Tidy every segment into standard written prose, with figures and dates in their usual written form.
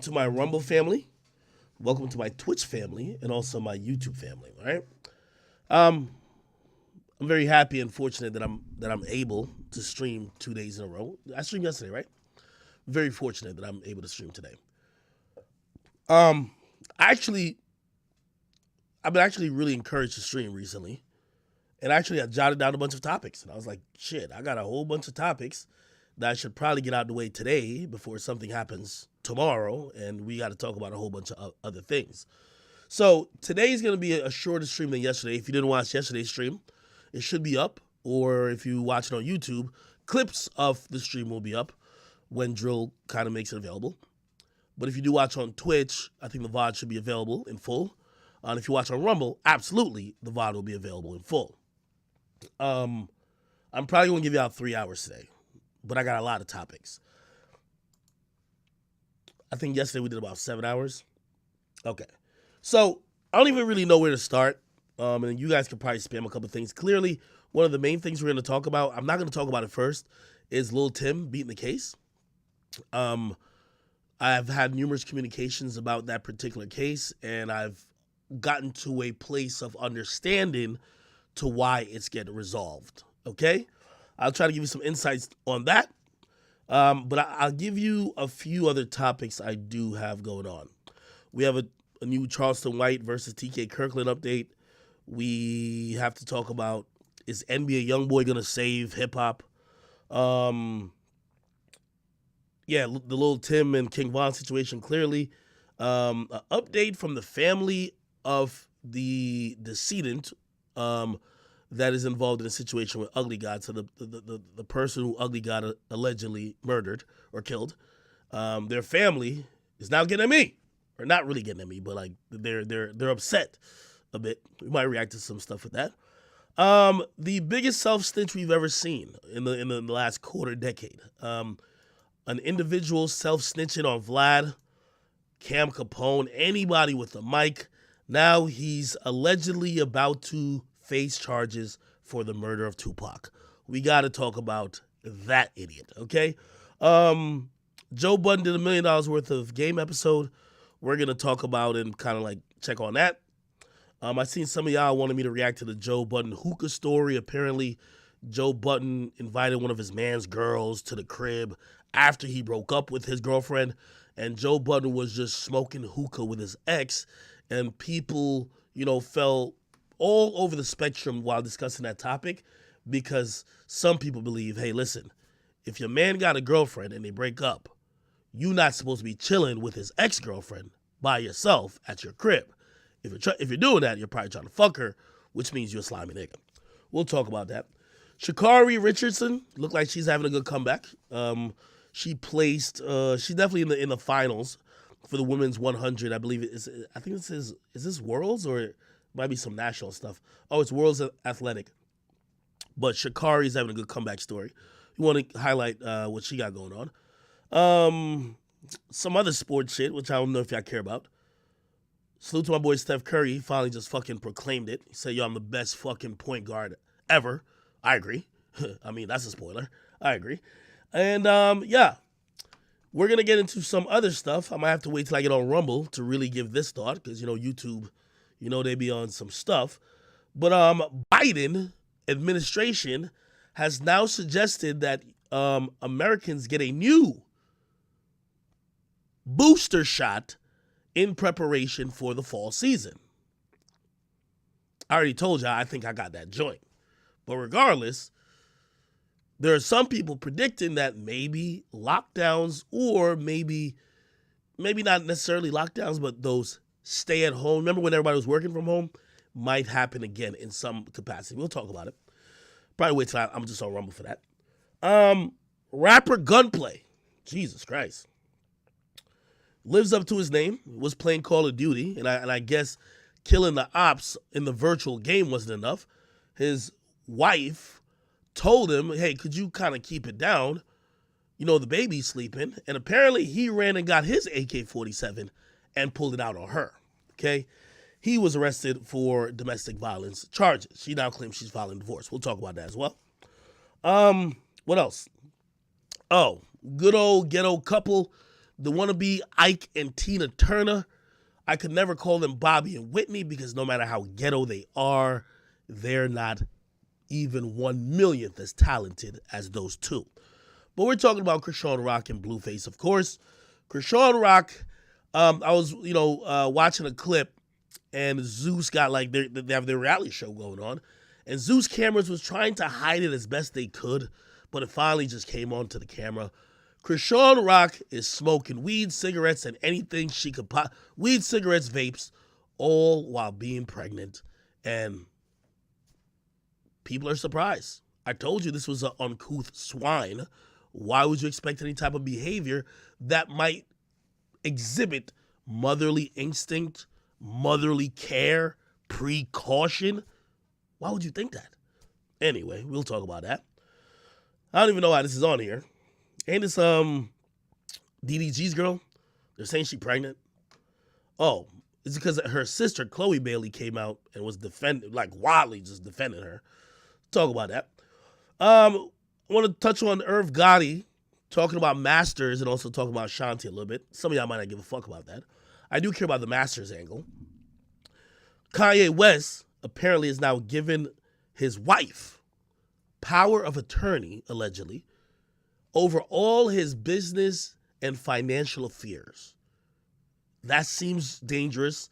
To my Rumble family, welcome to my Twitch family, and also my YouTube family. All right, um, I'm very happy and fortunate that I'm able to stream 2 days in a row. I streamed yesterday, right? Very fortunate that I'm able to stream today. Um, actually, I've been actually really encouraged to stream recently, and actually I jotted down a bunch of topics, and I was like, shit, I got a whole bunch of topics that I should probably get out of the way today before something happens tomorrow, and we got to talk about a whole bunch of other things. So today's going to be a shorter stream than yesterday. If you didn't watch yesterday's stream, it should be up, or if you watch it on YouTube, clips of the stream will be up when Drill kind of makes it available. But if you do watch on Twitch, I think the VOD should be available in full. And if you watch on Rumble, absolutely, the VOD will be available in full. I'm probably going to give you out 3 hours today, but I got a lot of topics. I think yesterday we did about 7 hours. Okay. So I don't even really know where to start. And you guys can probably spam a couple things. Clearly, one of the main things we're going to talk about, I'm not going to talk about it first, is Lil Timm beating the case. I've had numerous communications about that particular case, and I've gotten to a place of understanding to why it's getting resolved. Okay? I'll try to give you some insights on that. But I'll give you a few other topics I do have going on. We have a new Charleston White versus TK Kirkland update. We have to talk about, is NBA Youngboy going to save hip-hop? Yeah, the Lil Timm and King Von situation, clearly. An update from the family of the decedent that is involved in a situation with Ugly God. So the person who Ugly God allegedly murdered or killed, their family is now getting at me. Or not really getting at me, but like they're upset a bit. We might react to some stuff with that. The biggest self-snitch we've ever seen in the last quarter decade. An individual self-snitching on Vlad, Cam Capone, anybody with a mic. Now he's allegedly about to face charges for the murder of Tupac. We got to talk about that idiot, okay? Joe Budden did $1 million worth of game episode. We're going to talk about and kind of like check on that. I seen some of y'all wanted me to react to the Joe Budden hookah story. Apparently, Joe Budden invited one of his man's girls to the crib after he broke up with his girlfriend, and Joe Budden was just smoking hookah with his ex, and people, fell all over the spectrum while discussing that topic, because some people believe, hey, listen, if your man got a girlfriend and they break up, you're not supposed to be chilling with his ex-girlfriend by yourself at your crib. If you're doing that, you're probably trying to fuck her, which means you're a slimy nigga. We'll talk about that. Sha'Carri Richardson looked like she's having a good comeback. She placed. She's definitely in the finals for the women's 100. I believe I think it says. Is this Worlds or it might be some national stuff? Oh, it's Worlds Athletic. But Sha'Carri's having a good comeback story. You want to highlight what she got going on. Some other sports shit, which I don't know if y'all care about. Salute to my boy Steph Curry. He finally just fucking proclaimed it. He said, yo, I'm the best fucking point guard ever. I agree. I mean, that's a spoiler. I agree. And, yeah, we're going to get into some other stuff. I might have to wait till I get on Rumble to really give this thought because, YouTube, they be on some stuff. But Biden administration has now suggested that Americans get a new booster shot in preparation for the fall season. I already told you I think I got that joint. But regardless, there are some people predicting that maybe lockdowns, or maybe not necessarily lockdowns, but those stay at home. Remember when everybody was working from home? Might happen again in some capacity. We'll talk about it. Probably wait till I'm just on Rumble for that. Rapper Gunplay. Jesus Christ. Lives up to his name, was playing Call of Duty, and I guess killing the ops in the virtual game wasn't enough. His wife told him, hey, could you kind of keep it down? The baby's sleeping. And apparently he ran and got his AK-47 and pulled it out on her, okay? He was arrested for domestic violence charges. She now claims she's filing divorce. We'll talk about that as well. What else? Oh, good old ghetto couple the wannabe Ike and Tina Turner. I could never call them Bobby and Whitney because no matter how ghetto they are, they're not even 1/1,000th as talented as those two. But we're talking about Krishan Rock and Blueface, of course. Krishan Rock, I was, watching a clip, and Zeus got they have their reality show going on, and Zeus Cameras was trying to hide it as best they could, but it finally just came onto the camera. Krishan Rock is smoking weed, cigarettes, and anything she could pop. Weed, cigarettes, vapes, all while being pregnant. And people are surprised. I told you this was an uncouth swine. Why would you expect any type of behavior that might exhibit motherly instinct, motherly care, precaution? Why would you think that? Anyway, we'll talk about that. I don't even know why this is on here. Ain't this DDG's girl? They're saying she's pregnant. Oh, it's because her sister Chloe Bailey came out and was wildly just defending her. Talk about that. I want to touch on Irv Gotti talking about Masters and also talking about Shanti a little bit. Some of y'all might not give a fuck about that. I do care about the Masters angle. Kanye West apparently is now given his wife power of attorney, allegedly, over all his business and financial affairs. That seems dangerous.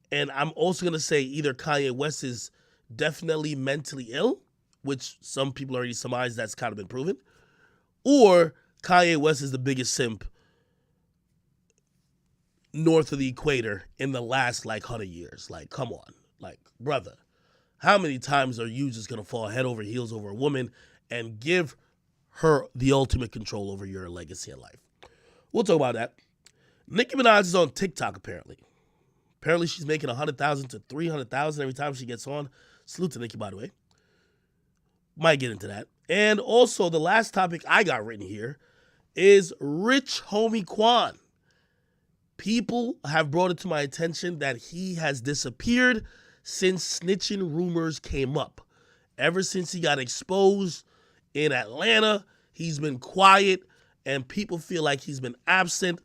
And I'm also going to say either Kanye West is definitely mentally ill, which some people already surmise that's kind of been proven, or Kanye West is the biggest simp north of the equator in the last 100 years. Come on. Brother, how many times are you just going to fall head over heels over a woman and give her the ultimate control over your legacy in life? We'll talk about that. Nicki Minaj is on TikTok, apparently. Apparently, she's making $100,000 to $300,000 every time she gets on. Salute to Nicki, by the way. Might get into that. And also, the last topic I got written here is Rich Homie Quan. People have brought it to my attention that he has disappeared since snitching rumors came up. Ever since he got exposed in Atlanta, he's been quiet, and people feel like he's been absent,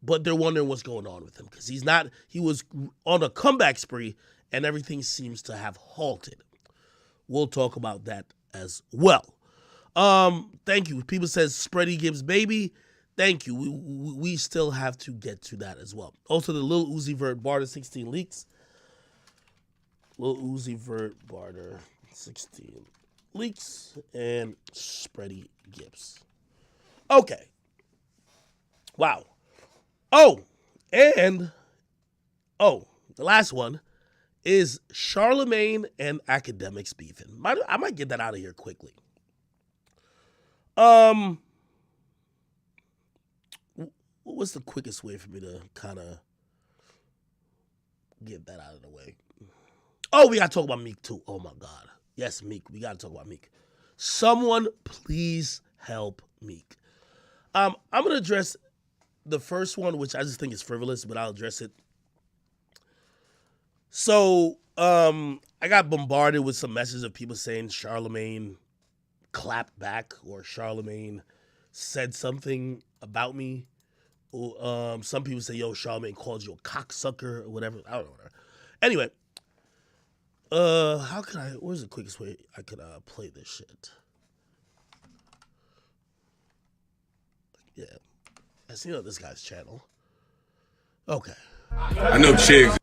but they're wondering what's going on with him because he was on a comeback spree, and everything seems to have halted. We'll talk about that as well. Thank you. People says Spready Gibbs baby. Thank you. We still have to get to that as well. Also, the Lil Uzi Vert Barter 16 leaks. Lil Uzi Vert Barter 16 leaks and Spready Gibbs. Okay. Wow. The last one is Charlemagne and Akademiks beefing. I might get that out of here quickly. What's the quickest way for me to kind of get that out of the way? Oh, we got to talk about Meek too. Oh, my God. Yes, Meek. We got to talk about Meek. Someone please help Meek. I'm going to address the first one, which I just think is frivolous, but I'll address it. So I got bombarded with some messages of people saying Charlemagne clapped back or Charlemagne said something about me. Some people say, yo, Charlemagne called you a cocksucker or whatever. I don't know. Whatever. Anyway, where's the quickest way I could play this shit? Yeah. I see on this guy's channel. Okay. I know chicks.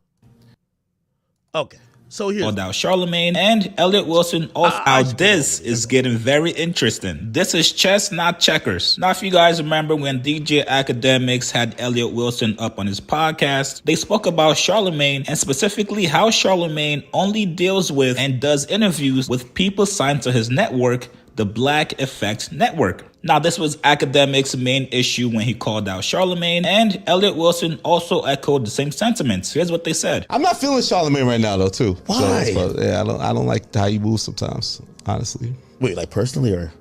Okay. So here's now Charlemagne and Elliot Wilson off out. This is getting very interesting. This is chess, not checkers. Now, if you guys remember when DJ Akademiks had Elliot Wilson up on his podcast, they spoke about Charlemagne and specifically how Charlemagne only deals with and does interviews with people signed to his network, the Black Effect Network. Now, this was Akademiks' main issue when he called out Charlemagne, and Elliot Wilson also echoed the same sentiments. Here's what they said. I'm not feeling Charlemagne right now, though, too. Why? So, I don't like how you move sometimes, honestly. Wait, like personally, or?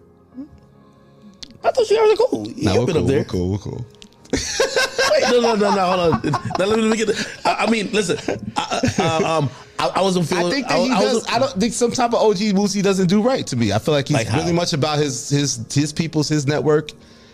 I thought you guys were cool. You've been up there. We're cool. Wait, no, hold on. Now, let me get I mean, listen. I wasn't feeling. I think that he does. I don't think some type of OG moves he doesn't do right to me. I feel like he's really much about his people's, his network,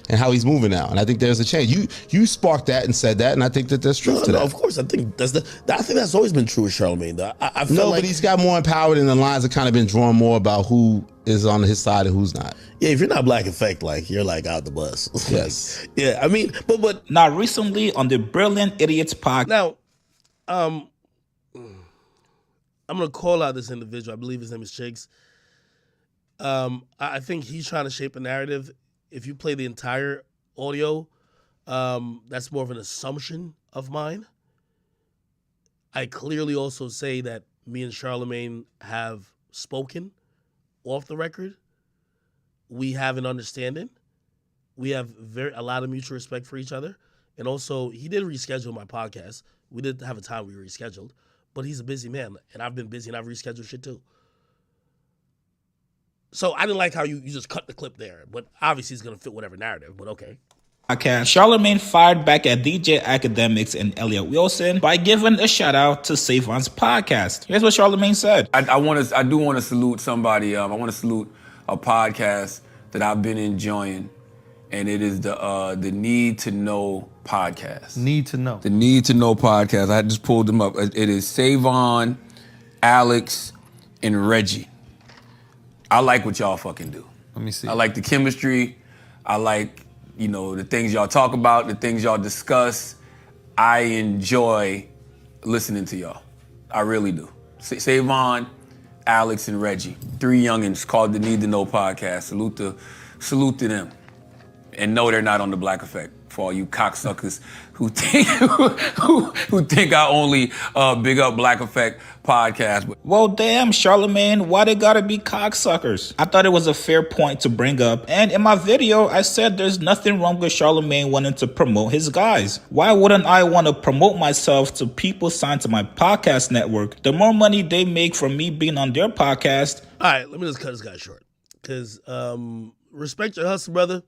and how he's moving now. And I think there's a change. You sparked that and said that, and I think that there's truth to that. Of course, I think that's always been true with Charlamagne. I feel No, like, but he's got more empowered, and the lines have kind of been drawn more about who is on his side and who's not. yeah, if you're not Black Effect, like you're like out the bus. Yes. Yeah, I mean, but Now, recently on the Brilliant Idiots podcast, Now, I'm gonna call out this individual. I believe his name is Chiggs. I think he's trying to shape a narrative. If you play the entire audio, that's more of an assumption of mine. I clearly also say that me and Charlamagne have spoken off the record. We have an understanding. We have a lot of mutual respect for each other. And also, he did reschedule my podcast. We did have a time we rescheduled, but he's a busy man, and I've been busy, and I've rescheduled shit too. So I didn't like how you just cut the clip there, but obviously it's going to fit whatever narrative, but okay. Charlamagne fired back at DJ Akademiks and Elliot Wilson by giving a shout out to Savon's podcast. Here's what Charlamagne said. I do want to salute somebody. I want to salute a podcast that I've been enjoying, and it is the Need to Know podcast. Need to know. The Need to Know podcast. I just pulled them up. It is Savon, Alex, and Reggie. I like what y'all fucking do. Let me see. I like the chemistry. I like, the things y'all talk about, the things y'all discuss. I enjoy listening to y'all. I really do. Savon, Alex, and Reggie. 3 youngins called the Need to Know podcast. Salute to them. And no, they're not on the Black Effect. For all you cocksuckers who think I only big up Black Effect podcast. Well, damn, Charlamagne, why they gotta be cocksuckers? I thought it was a fair point to bring up, and in my video, I said there's nothing wrong with Charlamagne wanting to promote his guys. Why wouldn't I want to promote myself to people signed to my podcast network? The more money they make from me being on their podcast. All right, let me just cut this guy short, because respect your hustle, brother.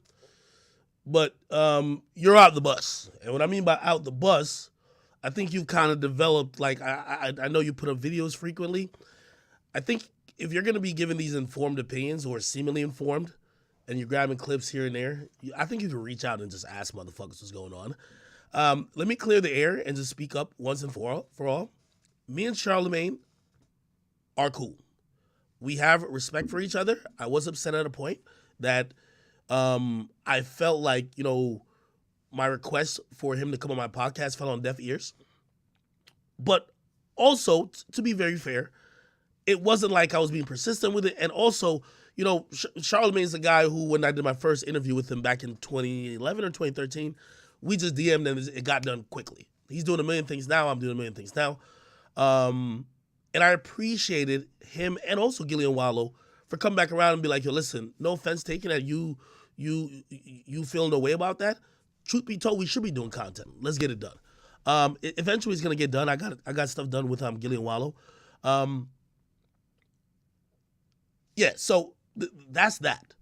But you're out the bus. And what I mean by out the bus, I think you've kind of developed, like, I know you put up videos frequently. I think if you're going to be giving these informed opinions or seemingly informed, and you're grabbing clips here and there, I think you can reach out and just ask motherfuckers what's going on. Let me clear the air and just speak up once and for all. Me and Charlamagne are cool. We have respect for each other. I was upset at a point that I felt like, my request for him to come on my podcast fell on deaf ears. But also, to be very fair, it wasn't like I was being persistent with it. And also, Charlamagne's the guy who, when I did my first interview with him back in 2011 or 2013, we just DM'd and it got done quickly. He's doing a million things now. I'm doing a million things now. And I appreciated him and also Gilly and Wallow for coming back around and be like, yo, listen, no offense taken that you feeling no way about that. Truth be told, we should be doing content. Let's get it done. Eventually it's gonna get done. I got stuff done with Gilly and Wallow. Yeah, so that's that.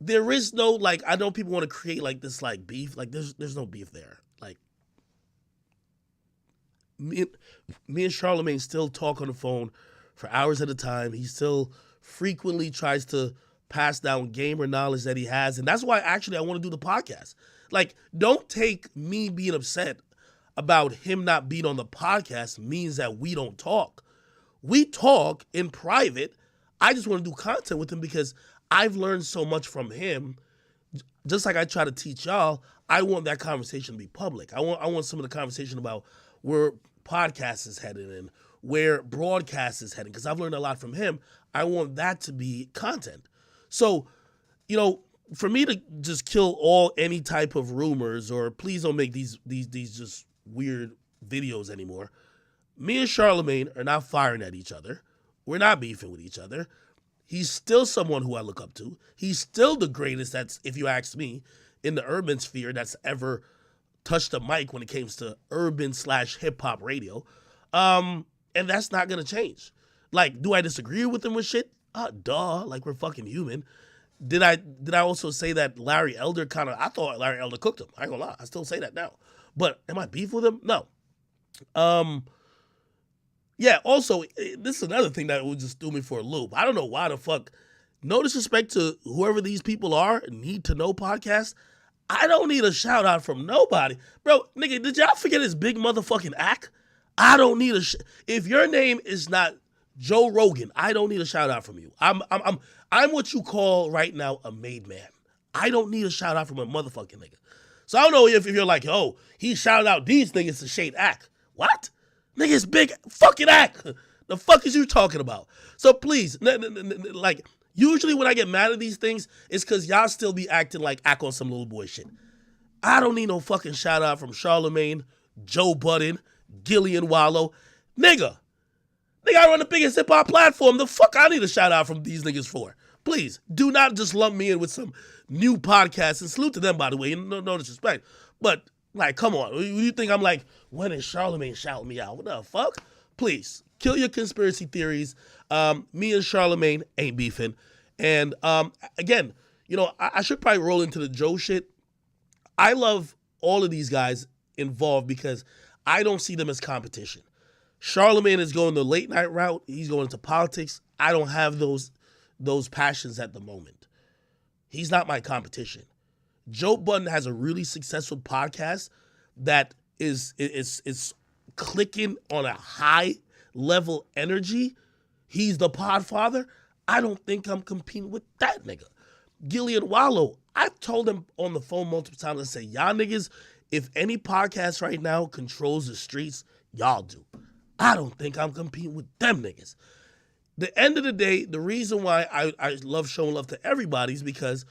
There is no, I know people want to create this beef. There's no beef there. Me and Charlamagne still talk on the phone for hours at a time. He still frequently tries to pass down gamer knowledge that he has. And that's why actually I want to do the podcast. Don't take me being upset about him not being on the podcast means that we don't talk. We talk in private. I just want to do content with him because I've learned so much from him. Just like I try to teach y'all, I want that conversation to be public. I want some of the conversation about where podcast is headed and where broadcast is heading, because I've learned a lot from him. I want that to be content. So, for me to just kill any type of rumors, or please don't make these just weird videos anymore. Me and Charlamagne are not firing at each other. We're not beefing with each other. He's still someone who I look up to. He's still the greatest, that's, if you ask me, in the urban sphere that's ever touched a mic when it comes to urban/hip-hop radio. And that's not going to change. Do I disagree with him with shit? Duh. We're fucking human. Did I also say that Larry Elder I thought Larry Elder cooked him. I ain't gonna lie. I still say that now. But am I beef with him? No. Yeah, also, this is another thing that would just threw me for a loop. I don't know why the fuck, no disrespect to whoever these people are, Need to Know podcast. I don't need a shout out from nobody. Bro, nigga, did y'all forget his big motherfucking act? I don't need if your name is not Joe Rogan, I don't need a shout out from you. I'm what you call right now a made man. I don't need a shout out from a motherfucking nigga. So I don't know if you're like, oh, he shouted out these niggas to shade act. What? Nigga's big fucking act. The fuck is you talking about? So please, like, usually when I get mad at these things, it's because y'all still be acting like act on some little boy shit. I don't need no fucking shout out from Charlemagne, Joe Budden, Gilly and Wallow. Nigga, I run the biggest hip hop platform. The fuck I need a shout out from these niggas for? Please, do not just lump me in with some new podcast. And salute to them, by the way. No disrespect. But, like, come on. You think I'm like, when is Charlemagne shouting me out? What the fuck? Please, kill your conspiracy theories. Me and Charlemagne ain't beefing. And, again, you know, I should probably roll into the Joe shit. I love all of these guys involved because I don't see them as competition. Charlemagne is going the late night route. He's going into politics. I don't have those passions at the moment. He's not my competition. Joe Budden has a really successful podcast that is clicking on a high level energy. He's the podfather. I don't think I'm competing with that nigga. Gilly and Wallow, I've told him on the phone multiple times, I say, y'all niggas, if any podcast right now controls the streets, y'all do. I don't think I'm competing with them niggas. The end of the day, the reason why I love showing love to everybody is because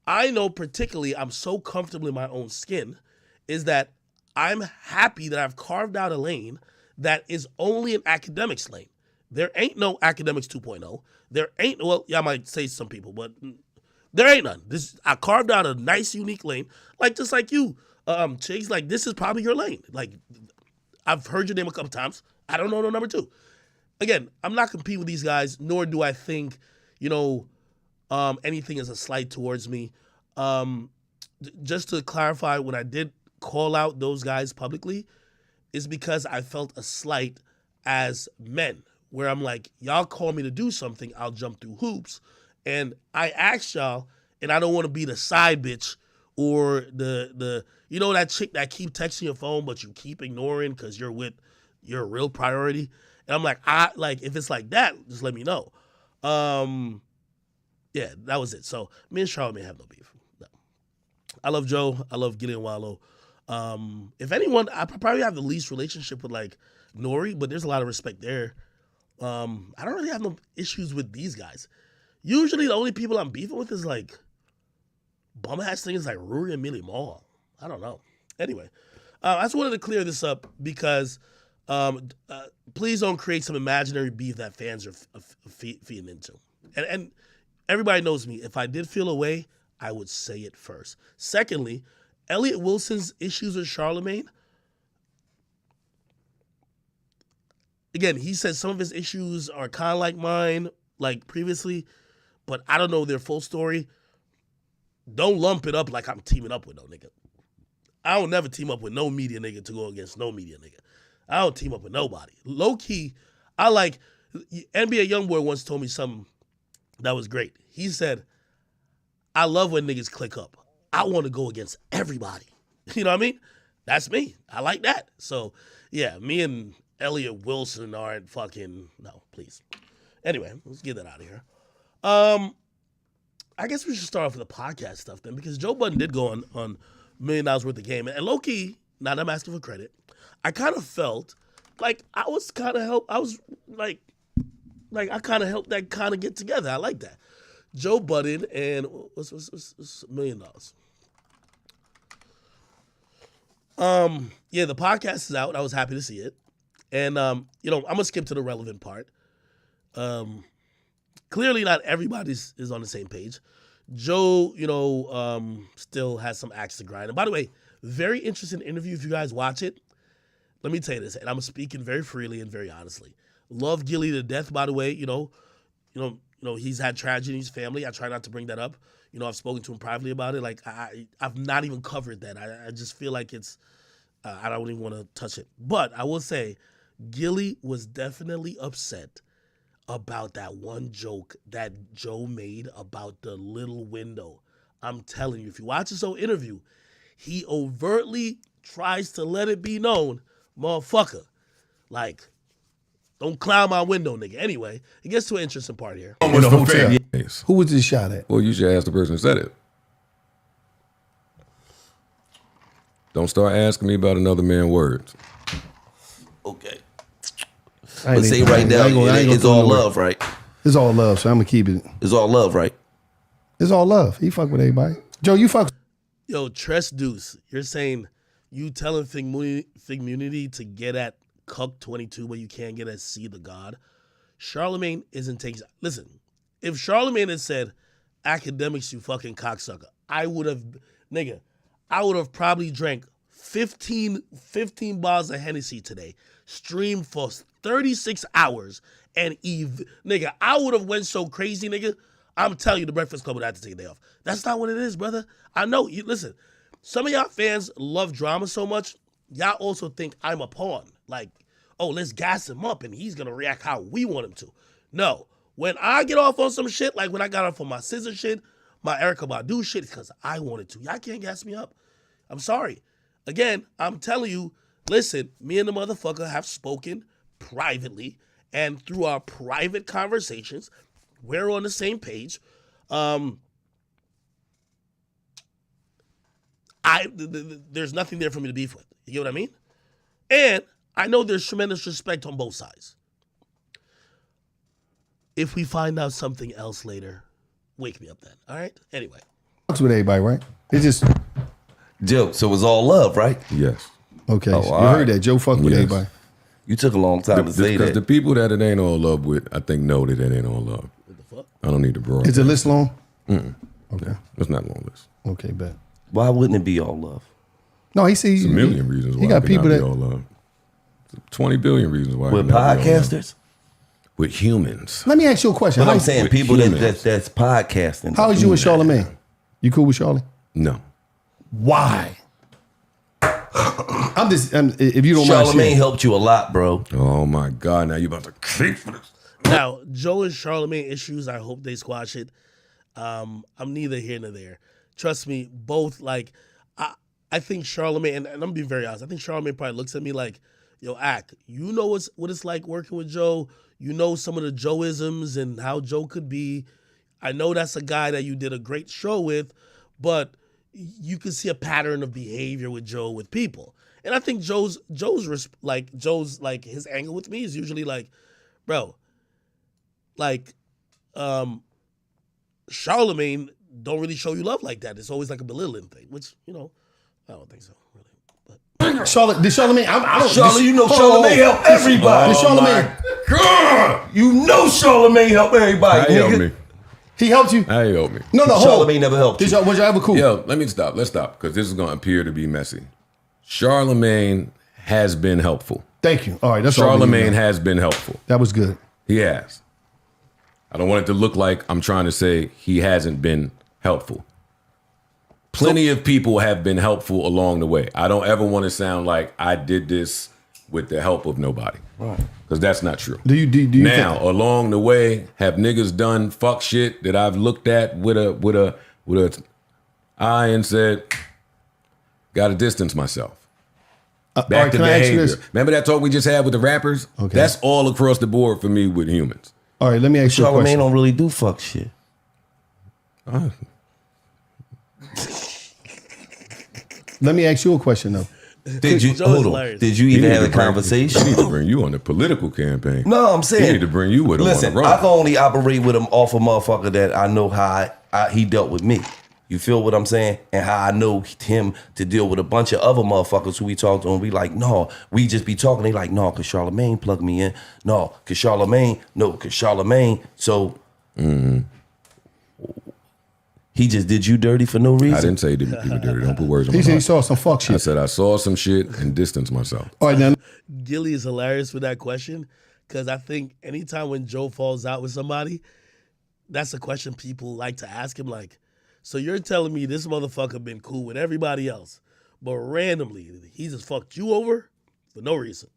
I know particularly I'm so comfortable in my own skin is that I'm happy that I've carved out a lane that is only an Akademiks lane. There ain't no Akademiks 2.0. There ain't, well, y'all might say some people, but there ain't none. I carved out a nice, unique lane, like just like you, Chiggs. Like this is probably your lane. Like I've heard your name a couple times. I don't know no number two. Again, I'm not competing with these guys, nor do I think, you know, anything is a slight towards me. Just to clarify, when I did call out those guys publicly, is because I felt a slight as men, where I'm like, y'all call me to do something, I'll jump through hoops. And I asked y'all, and I don't want to be the side bitch or the you know that chick that keep texting your phone but you keep ignoring because you're a real priority. And I'm like, if it's like that, just let me know. Yeah, that was it. So me and Charlemagne have no beef. No. I love Joe. I love Gideon Wallow. If anyone, I probably have the least relationship with like Nori, but there's a lot of respect there. I don't really have no issues with these guys. Usually the only people I'm beefing with is like bum ass things like Ruri and Millie Mall. I don't know. Anyway, I just wanted to clear this up because please don't create some imaginary beef that fans are feeding into. And everybody knows me. If I did feel a way, I would say it first. Secondly, Elliot Wilson's issues with Charlemagne. Again, he said some of his issues are kind of like mine, like previously, but I don't know their full story. Don't lump it up like I'm teaming up with no nigga. I don't never team up with no media nigga to go against no media nigga. I don't team up with nobody. Low key, I like, NBA Youngboy once told me something that was great. He said, I love when niggas click up. I want to go against everybody. You know what I mean? That's me. I like that. So, yeah, me and Elliot Wilson aren't fucking, no, please. Anyway, let's get that out of here. I guess we should start off with the podcast stuff then, because Joe Budden did go on $1 million worth of game. And low key, not that I'm asking for credit, I kind of felt like I was kind of helped. I was like I kind of helped that kind of get together. I like that. Joe Budden and what's $1 million? Yeah, the podcast is out. I was happy to see it. And, you know, I'm going to skip to the relevant part. Clearly not everybody is on the same page. Joe, you know, still has some axe to grind. And by the way, very interesting interview if you guys watch it. Let me tell you this, and I'm speaking very freely and very honestly. Love Gilly to death, by the way. You know, he's had tragedy in his family. I try not to bring that up. You know, I've spoken to him privately about it. Like, I've not even covered that. I just feel like it's, I don't even want to touch it. But I will say, Gilly was definitely upset about that one joke that Joe made about the little window. I'm telling you, if you watch this whole interview, he overtly tries to let it be known, motherfucker, like, don't cloud my window, nigga. Anyway, it gets to an interesting part here. In the hotel. Yes. Who was this shot at? Well, you should ask the person who said it. Don't start asking me about another man's words. Okay. I But ain't say even- right now, I ain't gonna it's throw all no word. love, right? It's all love, so I'm gonna keep it. It's all love, right? It's all love. He fuck with everybody. Joe, you fuck. Yo, Tress Deuce, you're saying you telling Figmunity to get at Cuck 22, but you can't get at Cthagod. Charlemagne isn't taking. Listen, if Charlemagne had said, "Akademiks, you fucking cocksucker," I would have probably drank 15 bottles of Hennessy today, streamed for 36 hours, and nigga, I would have went so crazy, nigga. I'm telling you, the Breakfast Club would have to take a day off. That's not what it is, brother. I know. You listen. Some of y'all fans love drama so much, y'all also think I'm a pawn. Like, oh, let's gas him up and he's gonna react how we want him to. No. When I get off on some shit, like when I got off on my scissor shit, my Erykah Badu shit, because I wanted to. Y'all can't gas me up. I'm sorry. Again, I'm telling you, listen, me and the motherfucker have spoken privately, and through our private conversations, we're on the same page. There's nothing there for me to beef with. You get what I mean? And I know there's tremendous respect on both sides. If we find out something else later, wake me up then. All right? Anyway. Fucks with everybody, right? It's just Joe, so it's all love, right? Yes. okay. Oh, You all heard right. that. Joe fuck with Yes. everybody. You took a long time to say Because that. the people that it ain't all love with, I think know that it ain't all love. What the fuck? I don't need to broad. Is the list long? Okay. It's not a long list. Okay, bet. Why wouldn't it be all love? No, he sees It's a million reasons why He got it people cannot that be all love. 20 billion reasons why. it With cannot be all love. podcasters? With humans. Let me ask you a question. But How, I'm saying with people humans. that's podcasting. how is you with Charlemagne? You cool with Charlie? No. Why? If you don't mind Charlemagne sharing. helped you a lot, bro. Oh my God. Now you about to creep for this. Now, Joe and Charlemagne issues, I hope they squash it. I'm neither here nor there. Trust me, both, like, I think Charlemagne, and I'm being very honest, I think Charlemagne probably looks at me like, yo, Ak, you know what it's like working with Joe. You know some of the Joe-isms and how Joe could be. I know that's a guy that you did a great show with, but you can see a pattern of behavior with Joe with people. And I think Joe's his angle with me is usually like, bro, like, Charlemagne don't really show you love like that. It's always like a belittling thing, which, I don't think so, really. But Charlotte, did Charlemagne? I don't. Charlotte, you know Charlemagne help everybody. Did Charlemagne? God, you know Charlemagne help everybody, How nigga. help me? He helped you? How help me? No, hold. Charlemagne never helped Did you. y'all, was y'all ever cool? Yo, let me stop. Let's stop because this is going to appear to be messy. Charlemagne has been helpful. Thank you. All right, that's all we need to Charlemagne know. has been helpful. That was good. He has. I don't want it to look like I'm trying to say he hasn't been helpful. Plenty of people have been helpful along the way. I don't ever want to sound like I did this with the help of nobody. Right. Because that's not true. Do you Now, think, along the way, have niggas done fuck shit that I've looked at with a eye and said, gotta distance myself. all Back right, to can I ask you behavior. this? Remember that talk we just had with the rappers? Okay. That's all across the board for me with humans. All right, let me ask you a Charlemagne question. don't really do fuck shit. Let me ask you a question though. Did you Joe's hold on? hilarious. Did you He even need have to a bring- conversation? He need to bring you on the political campaign. No, I'm saying. He need to bring you with him Listen, on the road. I can only operate with him off a motherfucker that I know how he dealt with me. You feel what I'm saying? And how I know him to deal with a bunch of other motherfuckers who we talk to and we like, no, we just be talking. They like, no, cause Charlemagne plugged me in. No, cause Charlemagne. So he just did you dirty for no reason. I didn't say he did people dirty. Don't put words in my He said he mouth. saw some fuck I shit. said I saw some shit and distanced myself. All right, now Gilly is hilarious with that question because I think anytime when Joe falls out with somebody, that's a question people like to ask him. Like, so you're telling me this motherfucker been cool with everybody else, but randomly he just fucked you over for no reason.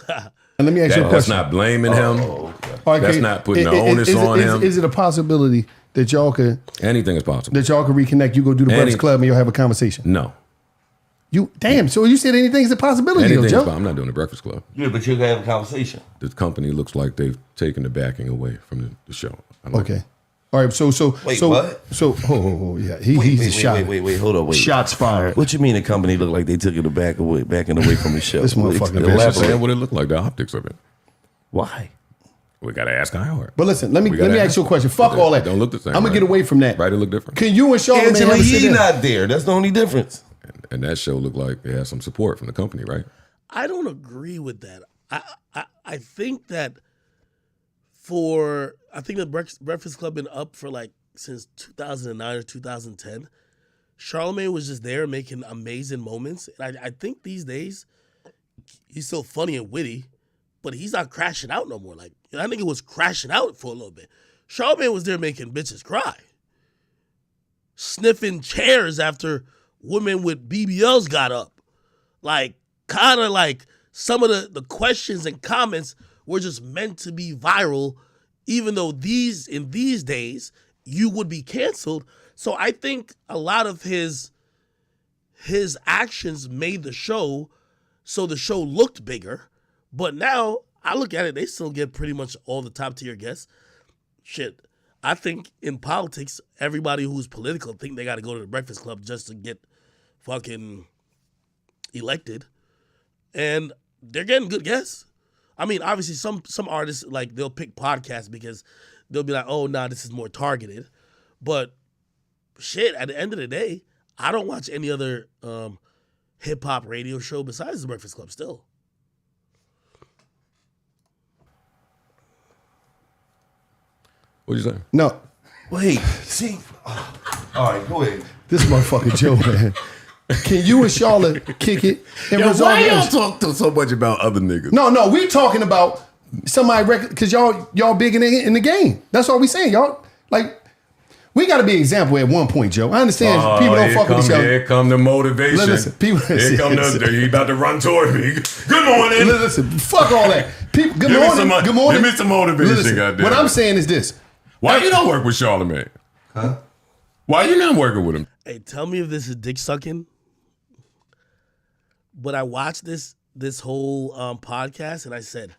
let me ask you a That's question. not blaming him. All right, That's okay. not putting the onus on him. Is it a possibility that y'all could Anything is possible. reconnect? You go do the Breakfast Any- Club and you'll have a conversation. No. So you said anything's a possibility, Anything's Joe. fine. I'm not doing the Breakfast Club. Yeah, but you can have a conversation. The company looks like they've taken the backing away from the show. Okay. All right. So Wait, so what? So yeah. He's a shot. Wait, hold on, wait. Shots fired. What you mean the company looked like they took it backing away from the show? This motherfucking I'm Elaborate. just saying what it looked like, the optics of it. Why? We got to ask Iheart. But listen, let me gotta ask you a question. Fuck all that. Don't look the same. I'm gonna get away from that. Right, it look different. Can you and Charlamagne Angela ever sit Yee down? not there. That's the only difference. And that show looked like it had some support from the company, right? I don't agree with that. I think that the Breakfast Club been up for like since 2009 or 2010. Charlamagne was just there making amazing moments. And I think these days he's still funny and witty, but he's not crashing out no more. Like, I think it was crashing out for a little bit. Charlamagne was there making bitches cry. Sniffing chairs after women with BBLs got up. Like, kind of like some of the questions and comments were just meant to be viral, even though in these days you would be canceled. So I think a lot of his actions made the show so the show looked bigger. But now I look at it, they still get pretty much all the top tier guests. Shit, I think in politics, everybody who's political think they got to go to the Breakfast Club just to get fucking elected, and they're getting good guests. I mean, obviously, some artists, like, they'll pick podcasts because they'll be like, oh, nah, this is more targeted. But shit, at the end of the day, I don't watch any other hip hop radio show besides the Breakfast Club still. What'd you say? No. Wait, see. All right, go ahead. This motherfucking Joe, man. Can you and Charlotte kick it and resolve Why y'all this? talk so much about other niggas? No, we talking about somebody because y'all big in the game. That's all we saying, y'all. Like, we got to be an example at one point, Joe. I understand people don't fuck with each other. Here come the motivation. Listen, people. Here come he about to run toward me. Good morning. Listen, fuck all that. People, good Give me morning. some- Good morning. give me some motivation, Listen, goddamn. what I'm saying is this. Why you don't work with Charlamagne? Huh? Why you not working with him? Hey, tell me if this is dick sucking. But I watched this whole podcast and I said,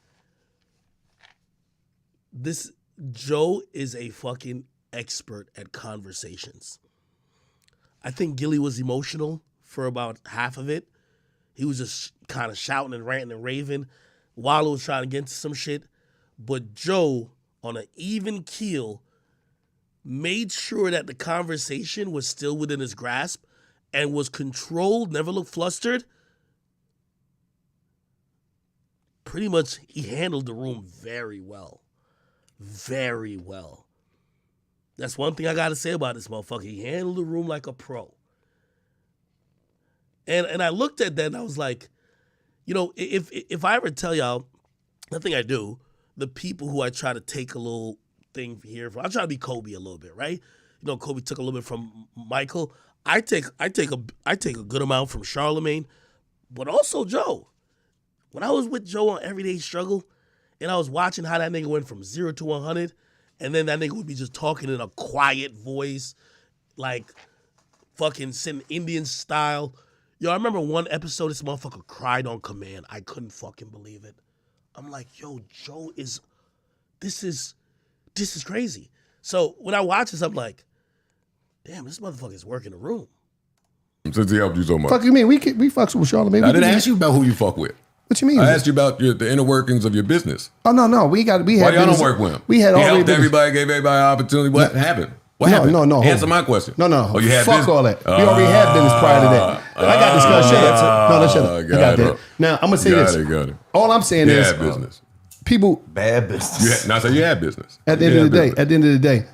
this Joe is a fucking expert at conversations. I think Gilly was emotional for about half of it. He was just kind of shouting and ranting and raving. Wallow was trying to get into some shit. But Joe, on an even keel, made sure that the conversation was still within his grasp and was controlled, never looked flustered. Pretty much, he handled the room very well. Very well. That's one thing I got to say about this motherfucker. He handled the room like a pro. And I looked at that and I was like, you know, if I ever tell y'all, I think I do, the people who I try to take a little thing here from, I try to be Kobe a little bit, right? You know, Kobe took a little bit from Michael. I take a good amount from Charlamagne, but also Joe. When I was with Joe on Everyday Struggle, and I was watching how that nigga went from 0 to 100, and then that nigga would be just talking in a quiet voice, like fucking sitting Indian style. Yo, I remember one episode, this motherfucker cried on command. I couldn't fucking believe it. I'm like, yo, Joe this is crazy. So when I watch this, I'm like, damn, this motherfucker's working the room. Since he helped you so much. Fuck you mean? We fucks with Charlamagne. I didn't ask you about who you fuck with. What you mean? I asked you about the inner workings of your business. Oh no. We had. Why y'all business. don't work with him? We had he all helped business. everybody, gave everybody an opportunity. What happened? What happened? No. Answer my question. No. Oh, you had Fuck business? all that. We already had business prior to that. I got discussed. Shut up. No, shut up. I got that. Now I'm gonna say this. Got it. All I'm saying You is had business. people. Bad business. Now, so you had business. At the end of the day,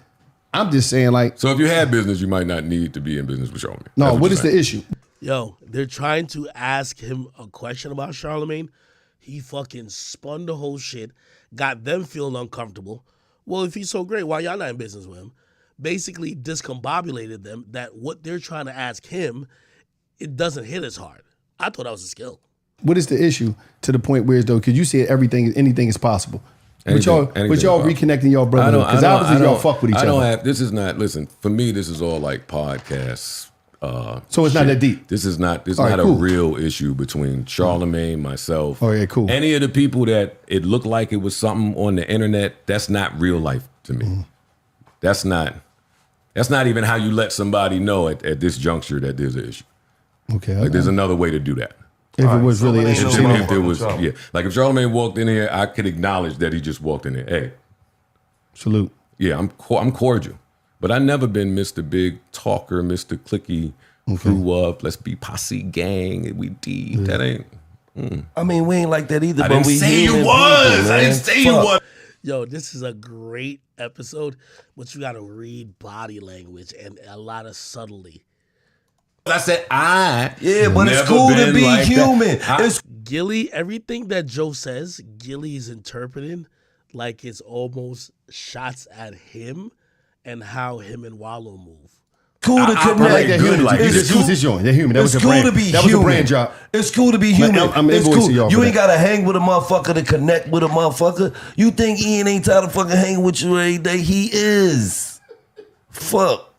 I'm just saying, like, So if you had business, you might not need to be in business with Charlamagne. no. That's What you're is saying. the issue? Yo, they're trying to ask him a question about Charlamagne. He fucking spun the whole shit, got them feeling uncomfortable. Well, if he's so great, why y'all not in business with him? Basically discombobulated them that what they're trying to ask him, it doesn't hit as hard. I thought that was a skill. What is the issue to the point where it's though? Because you said anything is possible. But y'all reconnecting y'all brotherhood because obviously y'all fuck with each other. This is not. Listen, for me, this is all like podcasts So it's not that deep. This is not All right, not cool. a real issue between Charlamagne, myself. Oh, yeah, cool. Any of the people that it looked like it was something on the internet, that's not real life to me. Mm-hmm. That's not even how you let somebody know at this juncture that there's an issue. Okay. Like there's another way to do that. If it was really an ain't issue. no If there was, trouble. yeah. Like if Charlamagne walked in here, I could acknowledge that he just walked in here. Hey, Salute. yeah, I'm cordial. But I never been Mr. Big Talker, Mr. Clicky, crew up, let's be posse gang, we deep. That ain't. I mean, we ain't like that either. I but didn't we say you human was. people, I man. didn't say you Fuck. was. Yo, this is a great episode, but you got to read body language and a lot of subtlety. I said Yeah, but it's never cool to been be like that. human. I- It's Gilly, everything that Joe says, Gilly's interpreting like it's almost shots at him and how him and Wallow move. cool to I connect. Like that good human. like It's this. just his joint. They're human. That was It's a cool brand. to be That human. was a brand job. It's cool to be human. I'm It's invoicing cool. y'all for You ain't that. gotta hang with a motherfucker to connect with a motherfucker. You think Ian ain't tired of fucking hanging with you every day? He is. Fuck.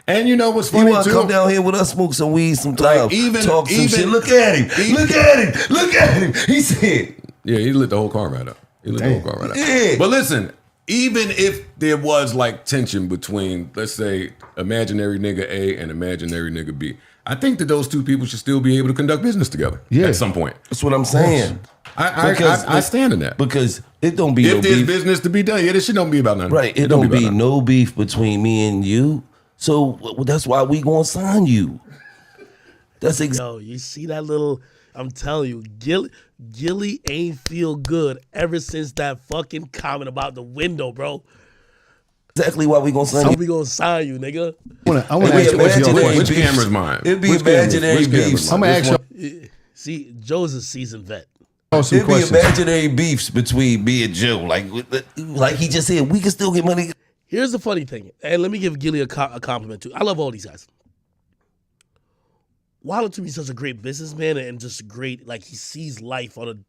And you know what's You funny wanna too? come down here with us, smoke some weed sometime, Like, even- talk some even- shit. Look at him. Look at him. Look at him. He said, Yeah, he lit the whole car right up. He lit the whole car right up. Yeah. But listen, even if there was like tension between, let's say, imaginary nigga A and imaginary nigga B, I think that those two people should still be able to conduct business together at some point. that's what I'm saying. I stand in that. Because it don't be no If there's beef. business to be done, yeah, this shit don't be about nothing. Right. It don't about be nothing. no beef between me and you. So that's why we gonna sign you. That's Yo, you see that little, I'm telling you, Gilly ain't feel good ever since that fucking comment about the window, bro. exactly why we gonna sign How you. we gonna sign you, nigga? I want to It'd ask be you a imaginary Which beefs. camera's mine? It'd be Which camera's- imaginary which camera's beefs. mine? I'm gonna ask Which you See, Joe's a seasoned vet. some It'd be questions. imaginary beefs between me and Joe. Like he just said, we can still get money. Here's the funny thing, and let me give Gilly a compliment too. I love all these guys. Wallow to me is such a great businessman and just great, like he sees life on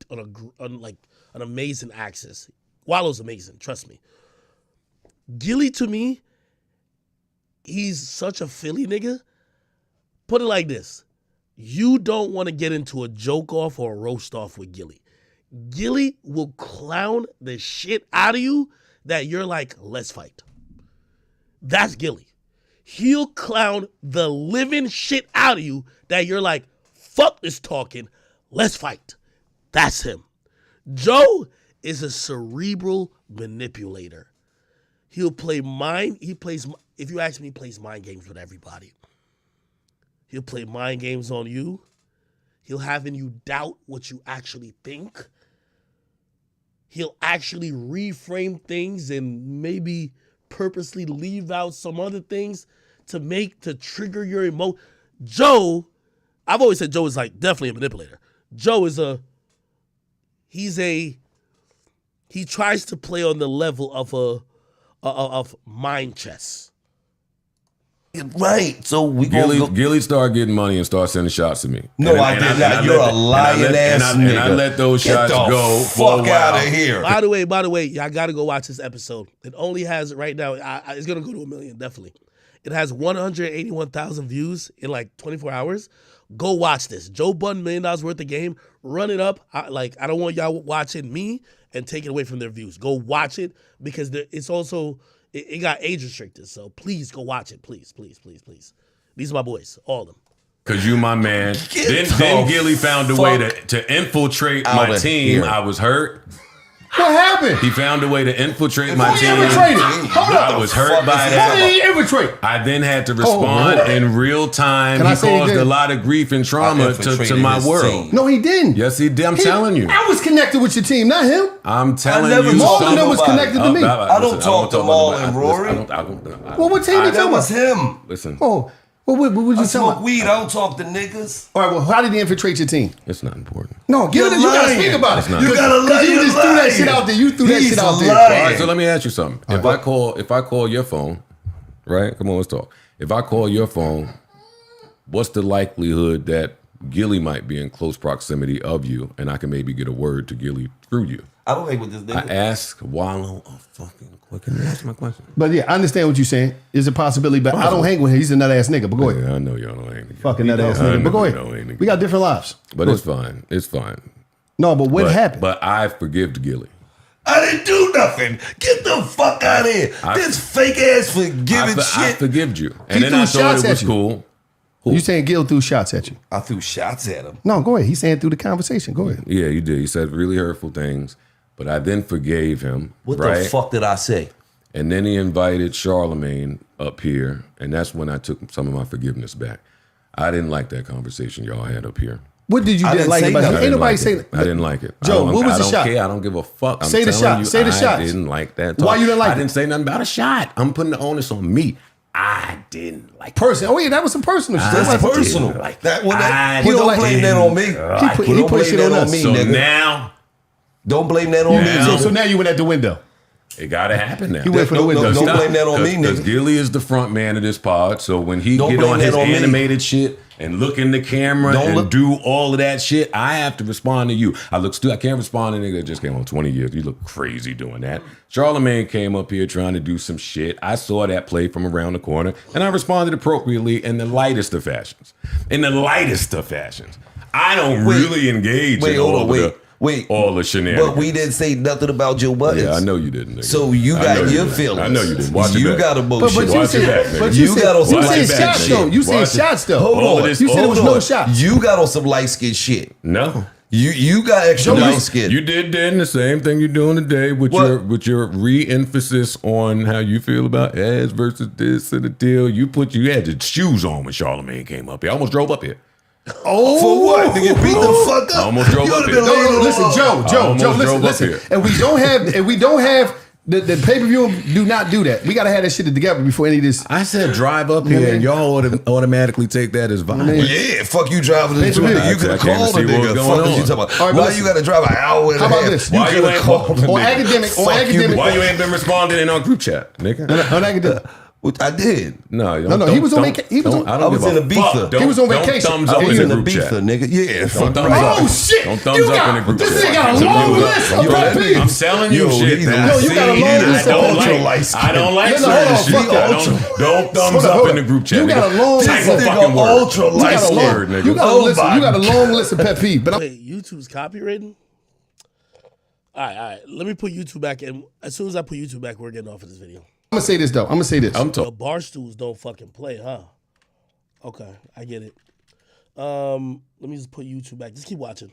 like an amazing axis. Wallow's amazing, trust me. Gilly to me, he's such a Philly nigga. Put it like this: you don't want to get into a joke off or a roast off with Gilly. Gilly will clown the shit out of you that you're like, let's fight. That's Gilly. He'll clown the living shit out of you that you're like, fuck this talking, let's fight. That's him. Joe is a cerebral manipulator. He'll play mind, if you ask me, he plays mind games with everybody. He'll play mind games on you. He'll having you doubt what you actually think. He'll actually reframe things and maybe purposely leave out some other things to trigger your emotion. Joe, I've always said Joe is like definitely a manipulator. Joe is he tries to play on the level of mind chess. Right. So we gonna go. Gilly started getting money and started sending shots to me. No, I did not. You're a lying ass nigga. And I let those Get shots the go for a fuck while. out of here. By the way, y'all got to go watch this episode. It only has right now. It's gonna go to 1 million definitely. It has 181,000 views in like 24 hours. Go watch this. Joe Budden, $1 million worth of game. Run it up. I don't want y'all watching me and take it away from their views. Go watch it because it's also it got age restricted. So please go watch it. Please. These are my boys, all of them. Cause you my man. Get Then the Gilly found a way to infiltrate out my of team. here. I was hurt. What happened? He found a way to infiltrate my Who team. infiltrated? Hold up. I was hurt by Who that. did he infiltrate? I then had to respond Lord. in real time. Can I He say he caused did? a lot of grief and I trauma to infiltrated my his world. team. No, he didn't. Yes, he did. I'm telling you. I was connected with your team, not him. I'm telling never you. talked to Marlon was nobody. connected to me. I don't talk to Marlon, Rory. I don't. Well, what team you That talking was about? him. Listen, Oh, well, what you I talking smoke about? weed. I don't talk to niggas. All right, well, how did he infiltrate your team? it's not important. No, give it. You're You gotta lying. speak about it. not. You gotta lie. Because you You're just threw that lying. shit out there. You threw that He's shit out there. lying. All right, so let me ask you something. If I call your phone, right? Come on, let's talk. If I call your phone, what's the likelihood that Gilly might be in close proximity of you, and I can maybe get a word to Gilly through you. I don't hang with this nigga. I asked Wallow a fucking question. Can you answer my question? But yeah, I understand what you're saying. It's a possibility, but I don't hang with him. He's a nut ass nigga. But go ahead. Yeah, I know y'all don't hang together. Fucking nut ass nigga. But go ahead. We got different lives. But it's fine. It's fine. No, but what happened? But I forgive Gilly. I didn't do nothing. Get the fuck out of here. This fake ass forgiving I shit. forgived you. And He then threw I thought shots it at was you. cool. You saying Gil threw shots at you? I threw shots at him. No, go ahead. He's saying through the conversation. Go ahead. Yeah, you did. He said really hurtful things, but I then forgave him. What right? the fuck did I say? And then he invited Charlemagne up here, and that's when I took some of my forgiveness back. I didn't like that conversation y'all had up here. What did you I didn't didn't like say about him? nothing. Ain't nobody like saying it. I didn't like it. Joe, what was the I shot? don't care. I don't give a fuck. I'm Say the telling shot. you, Say the I shots. didn't like that. Why you didn't like I it? didn't say nothing about a shot. I'm putting the onus on me. I didn't like Person. Oh yeah, that was some personal shit. That's That was personal. Like That one. I Well, don't like- blame that on me. He put shit on us. So nigga. now Don't blame that on me. Now- So now you went at the window. it gotta happen now. He went for the window. Don't blame that on me, Because nigga. Gilly is the front man of this pod. So when he Don't get blame on that his on me. animated shit and look in the camera Don't and look- do all of that shit, I have to respond to you. I can't respond to a nigga that just came on 20 years. You look crazy doing that. Charlemagne came up here trying to do some shit. I saw that play from around the corner, and I responded appropriately in the lightest of fashions. In the lightest of fashions. I don't really engage in all the shenanigans. But we didn't say nothing about Joe Buttons. Yeah, I know you didn't. Nigga. So you I got know you your didn't. feelings. I know you didn't. Watch you your back. got a bullshit. But you Watch your said, back, nigga. but You you got on said, some you light said skin shots shit. though. You said Watch it. shots though. Hold All of on. this- You said it was hold no on. shots. You got on some light skin shit. No. You got extra Joe, light skin. You did then the same thing you're doing today with What? your re-emphasis on how you feel about ass versus this and the deal. You had your shoes on when Charlemagne came up here. I almost drove up here. Oh, For what? To get beat the fuck up? I almost drove You up would've here. been laying on listen, the- Joe, almost listen. drove up And we don't have the pay-per-view. Do not do that. We gotta have that shit together before any of this. I said drive up here, and y'all automatically take that as violence. Yeah, fuck you driving to the Pay-per-view. Twitter. You could I have came to called see a what was nigga. going Fuck is you on. talking about? All right, but Why listen. you got to drive an hour and How a about half? this? Why you ain't called a on nigga? academic? On Fuck you. academic? Why you ain't been responding in our group chat, nigga? On academic? I did. No, No, he was on vacation. He was on- I I was in Ibiza. Don't, He was on don't vacation. thumbs I up was in in the group Ibiza, chat. nigga. Yeah, Don't fuck thumbs right. up. Oh shit! Don't thumbs You up got- in the group this chat. nigga got a So long you- list of you- pet peeves. I'm telling you Yo, shit. he's that a- I Yo, you see got a long and list I of don't ultra like. light skin. I don't like Hold on, certain hold shit. on, fuck Don't thumbs Hold up on. in the group chat. You got nigga. a long Type list a of fucking word. ultra You got light a skin. long- Word, nigga. You got a Oh, list. my You got a long list of pet peeves. But I'm Wait, YouTube's copywritten? All right. Let me put YouTube back, and as soon as I put YouTube back, we're getting off of this video. gonna say this though. I'm gonna say this. I'm The talking. bar stools don't fucking play, huh? Okay, I get it. Let me just put YouTube back. Just keep watching.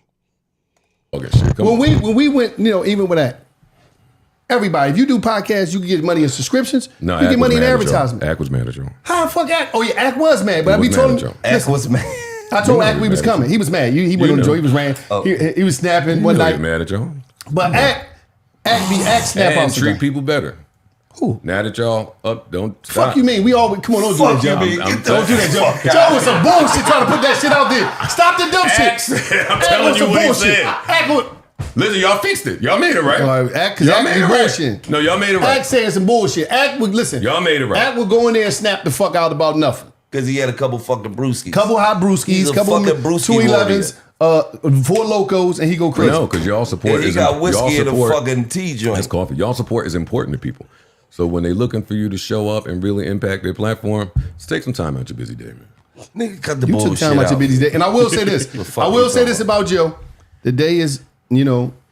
Okay, shit. Come on. When we went, even with that, everybody, if you do podcasts, you can get money in subscriptions. No, you Ack get was money in mad at y'all. advertisement. Ack was mad at y'all. How the fuck Ack? Oh yeah, Ack was mad, but He we was told mad him. at y'all. Ack was mad. I told You know Ack he we was mad at coming. you. He was mad. He went on know. the joint. He was ran. He was snapping You one know he night. mad at y'all. But Ack snap And off. treat people better. Who? Now that y'all up, don't stop. Fuck you mean? We all come on. Don't Fuck do you that, mean? Joe. Get the Don't do that, fuck Joe. out. Joe was some bullshit trying to put that shit out there. Stop the dumb Ack shit. said- I'm Ack telling was you some what he bullshit. said. Ack was. Listen, y'all fixed it. Y'all made it right. Cause Y'all Ack made be it right. bullshit. No, y'all made it right. Ack saying some bullshit. Ack would listen. Y'all made it right. Ack would go in there and snap the fuck out about nothing. Because he had a couple fucking brewskis. Couple hot He's brewskis, a couple fucking brewski 211s, 4 locos, and he go crazy. No, because y'all support And he is got whiskey y'all in a support- fucking tea joint. That's coffee. Y'all support is important to people. So when they looking for you to show up and really impact their platform, just take some time out your busy day, man. Nigga, cut the You bullshit took time out your busy day. And I will say this. fuck I will you say this talking about Joe. The day is,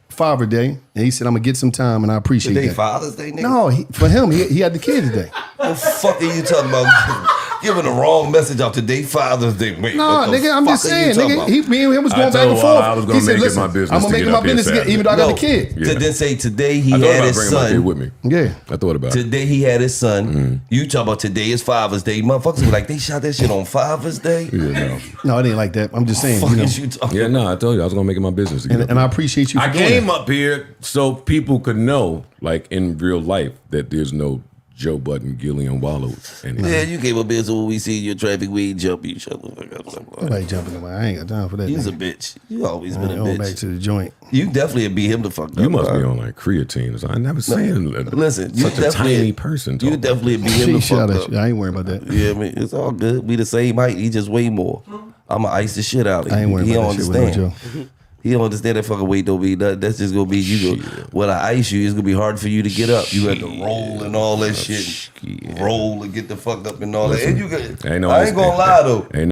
Father Day. And he said, I'm going to get some time, and I appreciate Today that. Father's Day, nigga? No, for him, he had the kids today. What the fuck are you talking about? Giving the wrong message out today, Father's Day. Wait, No, what the nigga, I'm fuck just are saying, you talking about? nigga, me and him was I going back told and Wall forth. I was gonna He said, make it listen, my business I'm going to to make get it my up here business, Saturday. even though I got No. a kid. Yeah. To then say today he I thought had about his bringing my kid son. with me. Yeah. I thought about it. Today he had his son. You talk about today is Father's Day. Motherfuckers be like, they shot that shit on Father's Day? Yeah, no. No, it ain't like that. I'm just saying, Fuck is you talking Yeah, no, I told you I was gonna make it my business to get up and I here. appreciate you for I doing came that. up here so people could know, like in real life, that there's no Joe Budden, Gilly, and Wallow anymore. Yeah, you gave a bitch when we see your traffic, we ain't jump you. Shut the fuck up. Nobody jumping in my. I ain't got time for that. You's a nigga. bitch. You always been a Going back bitch. to the joint. You definitely beat him the fuck up. You must be bro. on like creatine or something. I never seen Listen, you such a definitely tiny person. You talking. definitely beat him the She shot fuck at up. you. I ain't worried about that. Yeah, I mean, it's all good. We the same height. He just way more. I'ma ice the shit out of you. I ain't worried He about don't that shit with no understand. He don't understand that fucking weight don't be that's just gonna be you go. When I ice you, it's gonna be hard for you to get up. You have to roll and all that shit. Roll and get the fuck up and all that. And you got, I ain't gonna lie though.